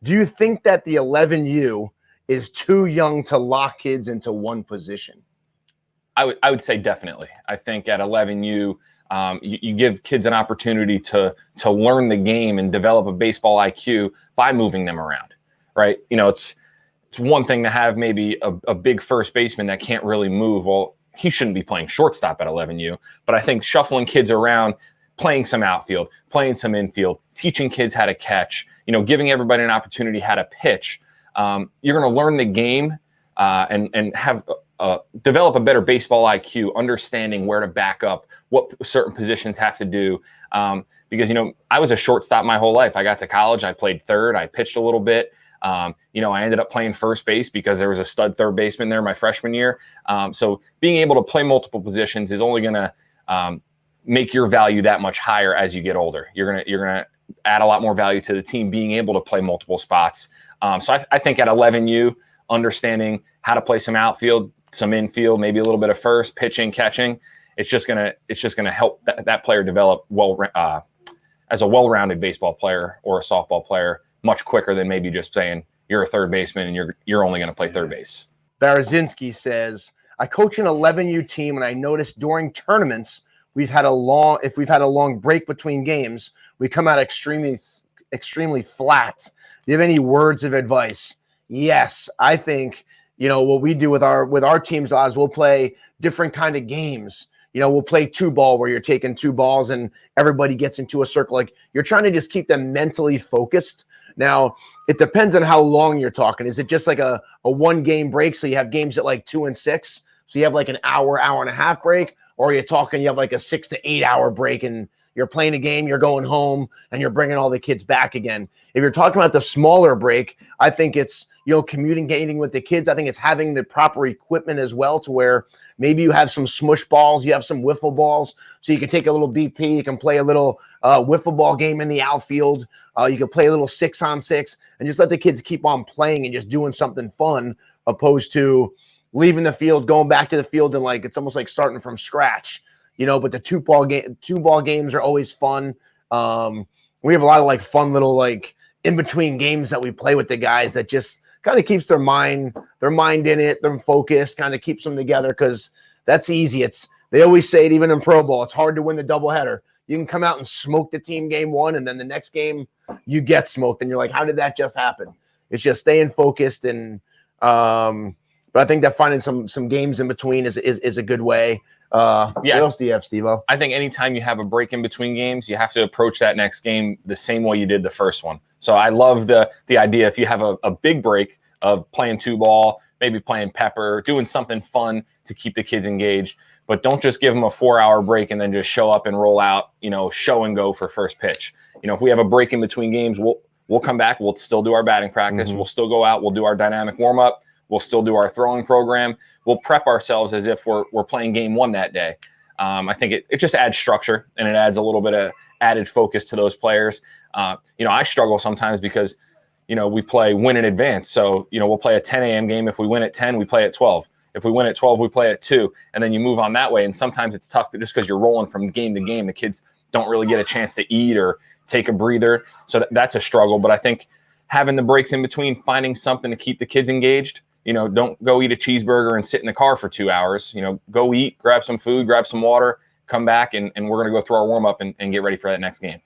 Do you think that the 11U is too young to lock kids into one position? I would say definitely. I think at 11U, you give kids an opportunity to learn the game and develop a baseball IQ by moving them around, right? It's one thing to have maybe a big first baseman that can't really move. Well, he shouldn't be playing shortstop at 11U, but I think shuffling kids around, playing some outfield, playing some infield, teaching kids how to catch, giving everybody an opportunity how to pitch. You're going to learn the game and have develop a better baseball IQ, understanding where to back up, what certain positions have to do. Because, I was a shortstop my whole life. I got to college, I played third, I pitched a little bit. I ended up playing first base because there was a stud third baseman there my freshman year. So being able to play multiple positions is only going to make your value that much higher as you get older. You're gonna add a lot more value to the team being able to play multiple spots. So I think at 11U, understanding how to play some outfield, some infield, maybe a little bit of first, pitching, catching, it's just gonna help that player develop as a well-rounded baseball player or a softball player much quicker than maybe just saying you're a third baseman and you're only going to play third base. Barazinski says, I coach an 11U team and I noticed during tournaments if we've had a long break between games, we come out extremely flat. Do you have any words of advice? Yes, I think what we do with our teams is we'll play different kind of games. We'll play 2-ball where you're taking 2 balls and everybody gets into a circle. Like you're trying to just keep them mentally focused. Now, it depends on how long you're talking. Is it just like a 1-game break? So you have games at like 2 and 6. So you have like an hour and a half break, or are you talking you have like a 6 to 8 hour break and you're playing a game, you're going home and you're bringing all the kids back again. If you're talking about the smaller break, I think it's, communicating with the kids. I think it's having the proper equipment as well to where maybe you have some smush balls, you have some wiffle balls, so you can take a little BP, you can play a little wiffle ball game in the outfield, you can play a little 6-on-6 and just let the kids keep on playing and just doing something fun opposed to leaving the field, going back to the field and like it's almost like starting from scratch, but the 2-ball games are always fun. We have a lot of like fun little like in between games that we play with the guys that just kind of keeps their mind in it, they're focused, kind of keeps them together because that's easy. They always say it even in pro ball, it's hard to win the doubleheader. You can come out and smoke the team game 1 and then the next game you get smoked and you're like, how did that just happen? It's just staying focused and but I think that finding some games in between is a good way. What else do you have, Steve-O? I think anytime you have a break in between games, you have to approach that next game the same way you did the first one. So I love the idea if you have a big break of playing 2-ball, maybe playing pepper, doing something fun to keep the kids engaged, but don't just give them a 4-hour break and then just show up and roll out, show and go for first pitch. If we have a break in between games, we'll come back, we'll still do our batting practice, We'll still go out, we'll do our dynamic warm-up, we'll still do our throwing program, we'll prep ourselves as if we're playing game 1 that day. I think it just adds structure and it adds a little bit of added focus to those players. I struggle sometimes because, we play win in advance. So, we'll play a 10 a.m. game. If we win at 10, we play at 12. If we win at 12, we play at 2. And then you move on that way. And sometimes it's tough just because you're rolling from game to game. The kids don't really get a chance to eat or take a breather. So that's a struggle. But I think having the breaks in between, finding something to keep the kids engaged. Don't go eat a cheeseburger and sit in the car for 2 hours. Go eat, grab some food, grab some water, come back, and we're going to go through our warm-up and get ready for that next game.